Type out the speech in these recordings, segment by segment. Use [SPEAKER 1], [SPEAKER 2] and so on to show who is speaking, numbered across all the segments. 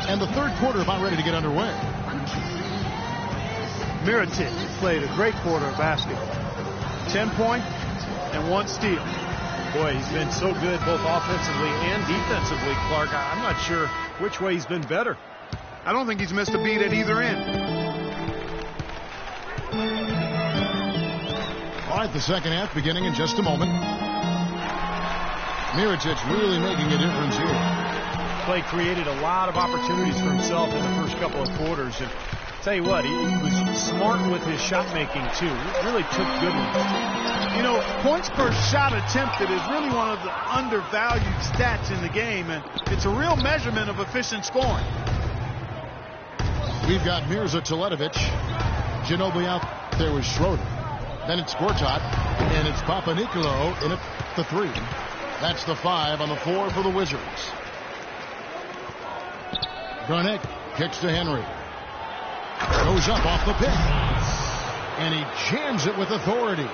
[SPEAKER 1] And the third quarter about ready to get underway.
[SPEAKER 2] Mirotic played a great quarter of basketball. 10 points and 1 steal.
[SPEAKER 3] Boy, he's been so good both offensively and defensively, Clark. I'm not sure which way he's been better.
[SPEAKER 2] I don't think he's missed a beat at either end.
[SPEAKER 1] All right, the second half beginning in just a moment. Mirotic really making a difference here.
[SPEAKER 3] Clay created a lot of opportunities for himself in the first couple of quarters. And tell you what, he was smart with his shot making too. He really took good ones.
[SPEAKER 2] You know, points per shot attempted is really one of the undervalued stats in the game, and it's a real measurement of efficient scoring.
[SPEAKER 1] We've got Mirza Teletovic. Ginobili out there with Schroeder. Then it's Gortat, and it's Papanikolaou in at the 3. That's the 5 on the floor for the Wizards. Garnett kicks to Henry. Goes up off the pick. And he jams it with authority.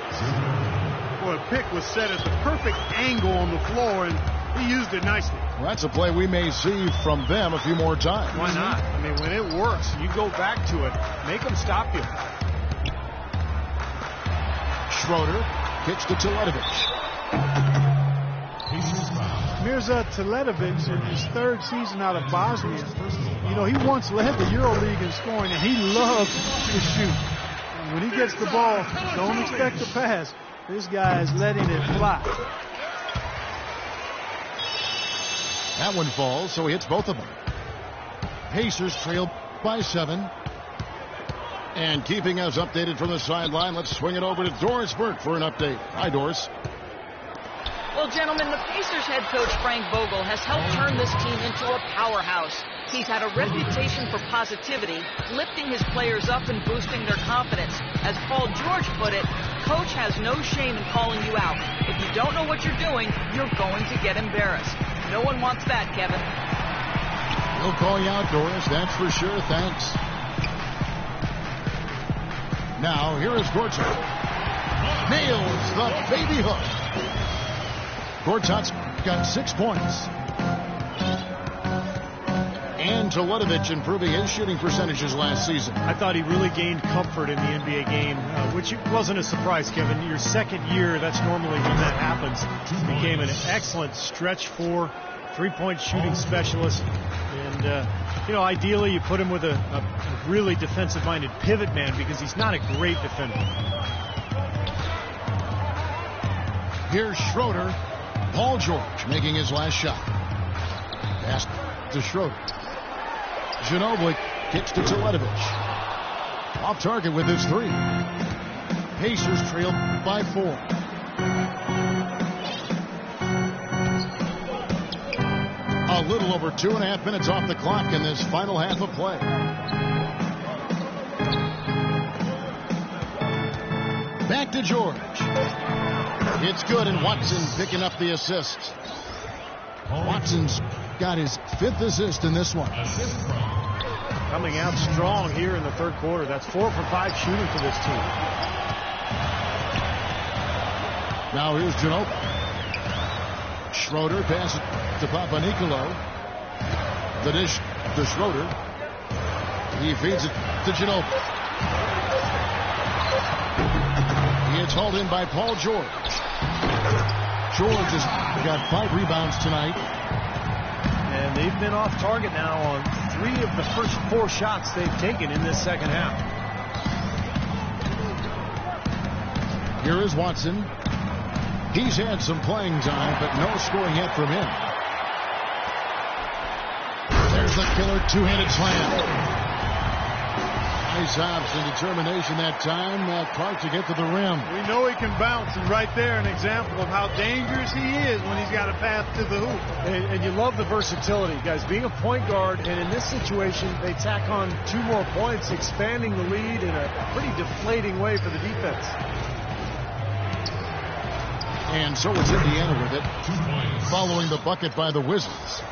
[SPEAKER 2] Well, the pick was set at the perfect angle on the floor, and he used it nicely.
[SPEAKER 1] Well, that's a play we may see from them a few more times.
[SPEAKER 3] Why not? I mean, when it works, you go back to it. Make them stop you.
[SPEAKER 1] Schroeder kicks to Teletovic.
[SPEAKER 2] Mirza Teletovic in his 3rd season out of Bosnia. You know, he once led the EuroLeague in scoring, and he loves to shoot. And when he gets the ball, don't expect to pass. This guy is letting it fly.
[SPEAKER 1] That one falls, so he hits both of them. Pacers trail by 7. And keeping us updated from the sideline, let's swing it over to Doris Burke for an update. Hi, Doris.
[SPEAKER 4] Well, gentlemen, the Pacers head coach Frank Vogel has helped turn this team into a powerhouse. He's had a reputation for positivity, lifting his players up and boosting their confidence. As Paul George put it, coach has no shame in calling you out. If you don't know what you're doing, you're going to get embarrassed. No one wants that, Kevin.
[SPEAKER 1] He'll call you out, Doris, that's for sure. Thanks. Now, here is Gortat. Nails the baby hook. Gortat's got 6 points. And Teletovic improving his shooting percentages last season.
[SPEAKER 3] I thought he really gained comfort in the NBA game, which wasn't a surprise, Kevin. Your second year, that's normally when that happens. He became an excellent stretch 4, 3-point shooting specialist. And, you know, ideally you put him with a really defensive-minded pivot man because he's not a great defender.
[SPEAKER 1] Here's Schroeder. Paul George making his last shot. Pass to Schroeder. Ginobili kicks to Teletovic. Off target with his 3. Pacers trail by 4. A little over 2.5 minutes off the clock in this final half of play. Back to George. It's good, and Watson picking up the assist. Watson's got his 5th assist in this one.
[SPEAKER 3] Coming out strong here in the third quarter. That's 4 for 5 shooting for this team.
[SPEAKER 1] Now here's Ginobili. Schroeder passes to Papanikolaou. The dish to Schroeder. He feeds it to Ginobili. He gets hauled in by Paul George. George has got 5 rebounds tonight.
[SPEAKER 3] And they've been off target now on 3 of the first 4 shots they've taken in this second half.
[SPEAKER 1] Here is Watson. He's had some playing time, but no scoring yet from him. There's the killer 2-handed slam. Nice hops and determination that time. Clark to get to the rim.
[SPEAKER 2] We know he can bounce, and right there an example of how dangerous he is when he's got a path to the hoop.
[SPEAKER 3] And you love the versatility, guys. Being a point guard, and in this situation, they tack on 2 more points, expanding the lead in a pretty deflating way for the defense.
[SPEAKER 1] And so is Indiana with it, following the bucket by the Wizards.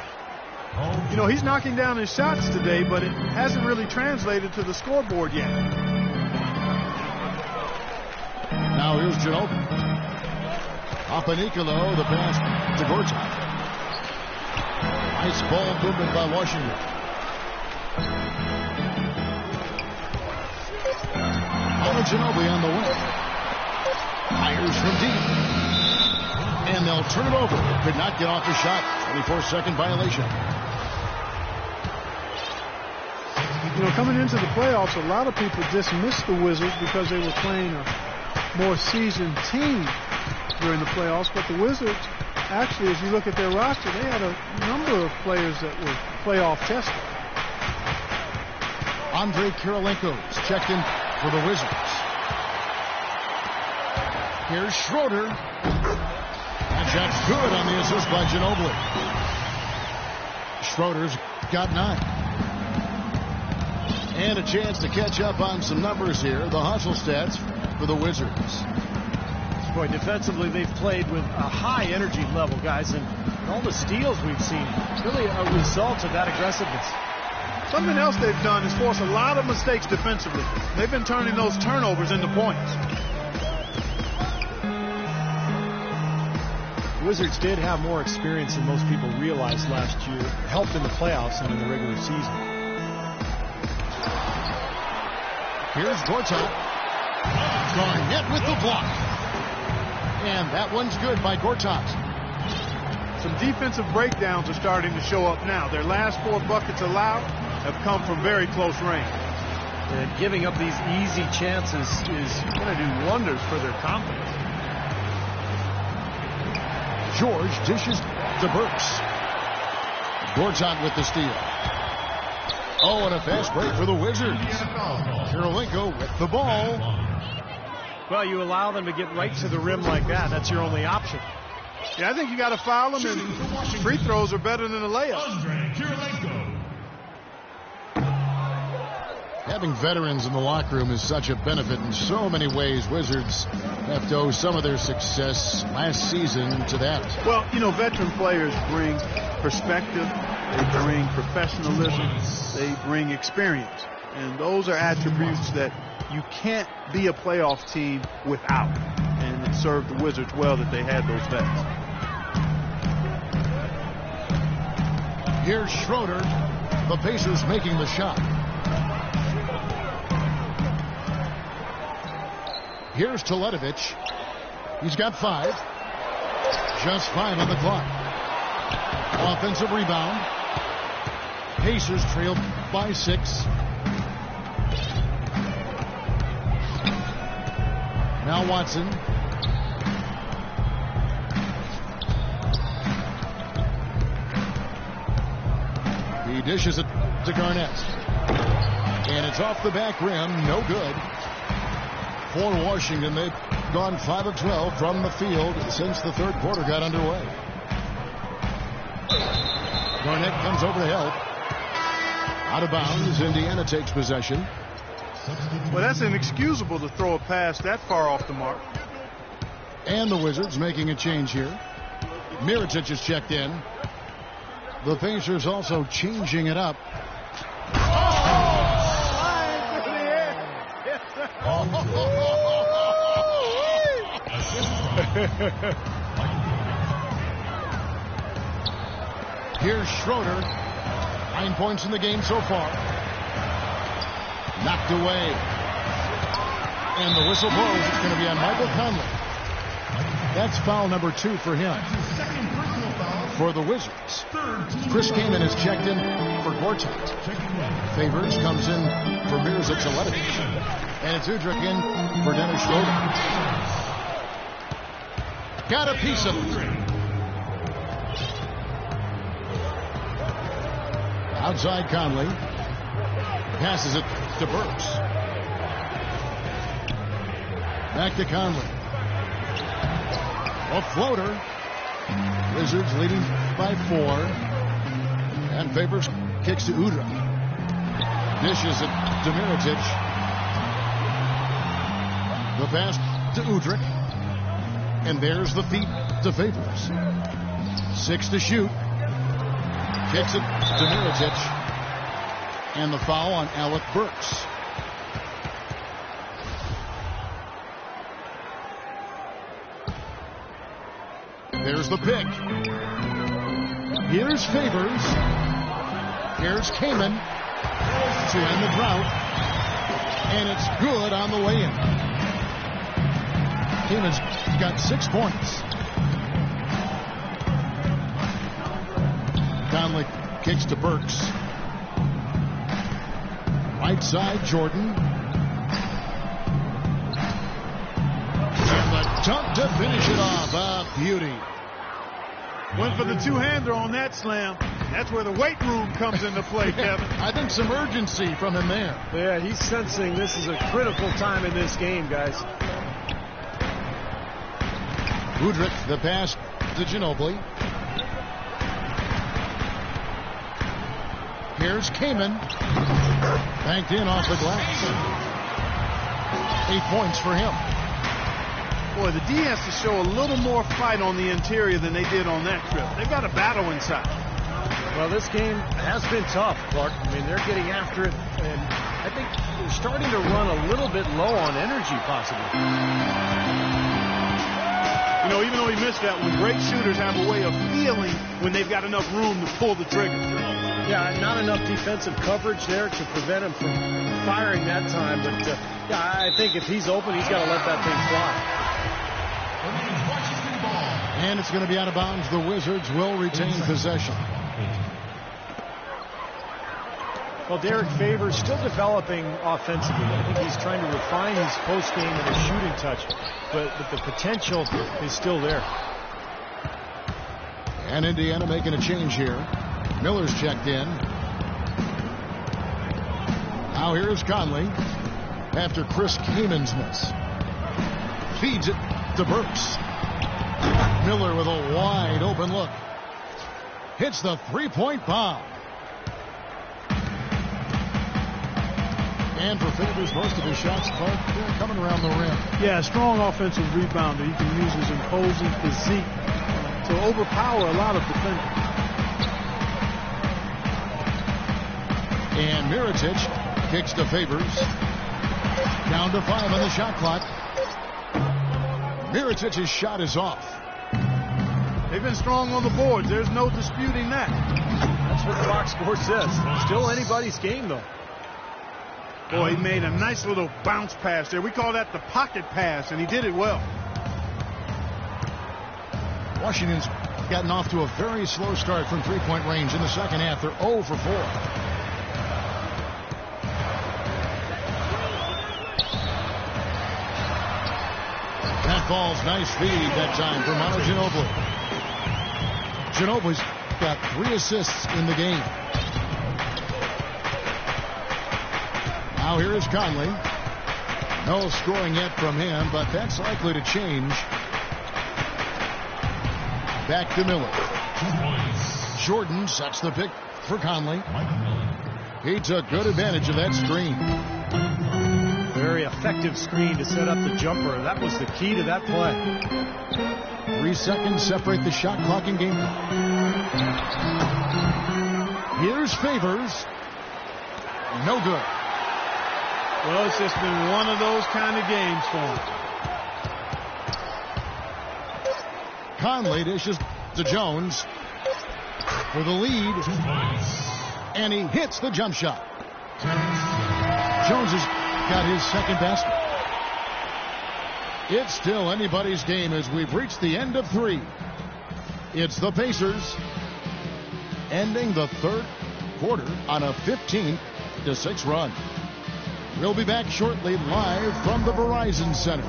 [SPEAKER 2] You know, he's knocking down his shots today, but it hasn't really translated to the scoreboard yet.
[SPEAKER 1] Now here's Ginobili. Papanikolaou, the pass to Gortat. Nice ball movement by Washington. Ginobili on the wing. Fires from deep. And they'll turn it over. Could not get off the shot. 24-second violation.
[SPEAKER 2] You know, coming into the playoffs, a lot of people dismissed the Wizards because they were playing a more seasoned team during the playoffs. But the Wizards, actually, as you look at their roster, they had a number of players that were playoff tested.
[SPEAKER 1] Andre Kirilenko is checked in for the Wizards. Here's Schroeder. And that's good on the assist by Ginobili. Schroeder's got 9. And a chance to catch up on some numbers here. The hustle stats for the Wizards.
[SPEAKER 3] Boy, defensively, they've played with a high energy level, guys, and all the steals we've seen, really a result of that aggressiveness.
[SPEAKER 2] Something else they've done is force a lot of mistakes defensively. They've been turning those turnovers into points.
[SPEAKER 3] The Wizards did have more experience than most people realized last year, helped in the playoffs and in the regular season.
[SPEAKER 1] Here's Gortat. Garnett with the block. And that one's good by Gortat.
[SPEAKER 2] Some defensive breakdowns are starting to show up now. Their last 4 buckets allowed have come from very close range.
[SPEAKER 3] And giving up these easy chances is going to do wonders for their confidence.
[SPEAKER 1] George dishes to Burks. Gortat with the steal. Oh, and a fast break for the Wizards. Kirilenko with the ball.
[SPEAKER 3] Well, you allow them to get right to the rim like that. That's your only option.
[SPEAKER 2] Yeah, I think you got to foul them, and free throws are better than a layup.
[SPEAKER 1] Having veterans in the locker room is such a benefit in so many ways. Wizards have to owe some of their success last season to that.
[SPEAKER 2] Well, you know, veteran players bring perspective, they bring professionalism, they bring experience. And those are attributes that you can't be a playoff team without. And it served the Wizards well that they had those vets.
[SPEAKER 1] Here's Schroeder. The Pacers making the shot. Here's Teletovic. He's got 5. Just 5 on the clock. Offensive rebound. Pacers trailed by 6. Now Watson. He dishes it to Garnett. And it's off the back rim. No good. For Washington, they've gone 5 of 12 from the field since the third quarter got underway. Garnett comes over to help. Out of bounds. Indiana takes possession.
[SPEAKER 2] Well, that's inexcusable to throw a pass that far off the mark.
[SPEAKER 1] And the Wizards making a change here. Mirotic is checked in. The Pacers also changing it up. Here's Schroeder. 9 points in the game so far. Knocked away. And the whistle blows. It's going to be on Michael Conley. That's foul number 2 for him. For the Wizards, Chris Kaman is checked in for Gortat. Favors comes in for Mirza Teletovic. And it's Udrich in for Dennis Schroeder. Got a piece of it. Outside Conley. Passes it to Burks. Back to Conley. A floater. Wizards leading by 4. And Favors kicks to Udrich. Dishes it to Mirotic. The pass to Udrich. And there's the feet to Favors. 6 to shoot. Kicks it to Mirotic. And the foul on Alec Burks. There's the pick. Here's Favors. Here's Kaman to end the drought. And it's good on the way in. Kaman's got 6 points. Conley kicks to Burks. Right side, Jordan. And the dunk to finish it off. A beauty.
[SPEAKER 2] Went for the two-hander on that slam. That's where the weight room comes into play, Kevin.
[SPEAKER 1] I think some urgency from him there.
[SPEAKER 3] Yeah, he's sensing this is a critical time in this game, guys.
[SPEAKER 1] Woodrick, the pass to Ginobili. Here's Kaman. Banked in off the glass. 8 points for him.
[SPEAKER 2] Boy, the D has to show a little more fight on the interior than they did on that trip. They've got a battle inside.
[SPEAKER 3] Well, this game has been tough, Clark. I mean, they're getting after it, and I think they're starting to run a little bit low on energy, possibly.
[SPEAKER 2] You know, even though he missed that one, great shooters have a way of feeling when they've got enough room to pull the trigger.
[SPEAKER 3] Yeah, not enough defensive coverage there to prevent him from firing that time. But, yeah, I think if he's open, he's got to let that thing fly.
[SPEAKER 1] And it's going to be out of bounds. The Wizards will retain possession.
[SPEAKER 3] Well, Derek Favors still developing offensively. I think he's trying to refine his post game and his shooting touch, but the potential is still there.
[SPEAKER 1] And Indiana making a change here. Miller's checked in. Now here's Conley after Chris Kaman's miss. Feeds it to Burks. Miller with a wide open look. Hits the three-point bomb. And for Favors, most of his shots, Clark, they're coming around the rim.
[SPEAKER 2] Yeah, strong offensive rebounder. He can use his imposing physique to overpower a lot of defenders.
[SPEAKER 1] And Mirotic kicks to Favors. Down to 5 on the shot clock. Mirotic's shot is off.
[SPEAKER 2] They've been strong on the boards. There's no disputing that.
[SPEAKER 3] That's what the box score says. Still anybody's game, though.
[SPEAKER 2] Boy, he made a nice little bounce pass there. We call that the pocket pass, and he did it well.
[SPEAKER 1] Washington's gotten off to a very slow start from three-point range in the second half. They're 0 for 4. That ball's nice feed that time for Manu Ginobili. Ginobili's got 3 assists in the game. Now here is Conley. No scoring yet from him, but that's likely to change. Back to Miller. Jordan sets the pick for Conley. He took good advantage of that screen.
[SPEAKER 3] Very effective screen to set up the jumper. That was the key to that play.
[SPEAKER 1] 3 seconds separate the shot clock and game clock. Here's Favors. No good.
[SPEAKER 2] Well, it's just been one of those kind of games for him.
[SPEAKER 1] Conley dishes to Jones for the lead. And he hits the jump shot. Jones has got his second basket. It's still anybody's game as we've reached the end of 3. It's the Pacers ending the third quarter on a 15-6 run. We'll be back shortly live from the Verizon Center.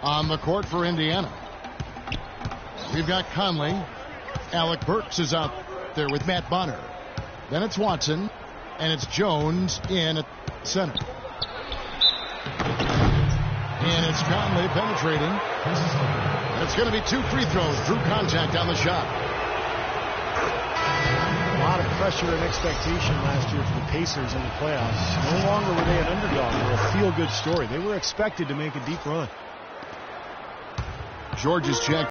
[SPEAKER 1] On the court for Indiana, we've got Conley. Alec Burks is out there with Matt Bonner. Then it's Watson, and it's Jones in at center. And it's Conley penetrating. It's going to be 2 free throws. Drew contact on the shot.
[SPEAKER 3] A lot of pressure and expectation last year for the Pacers in the playoffs. No longer were they an underdog. They were a feel-good story. They were expected to make a deep run.
[SPEAKER 1] George's check.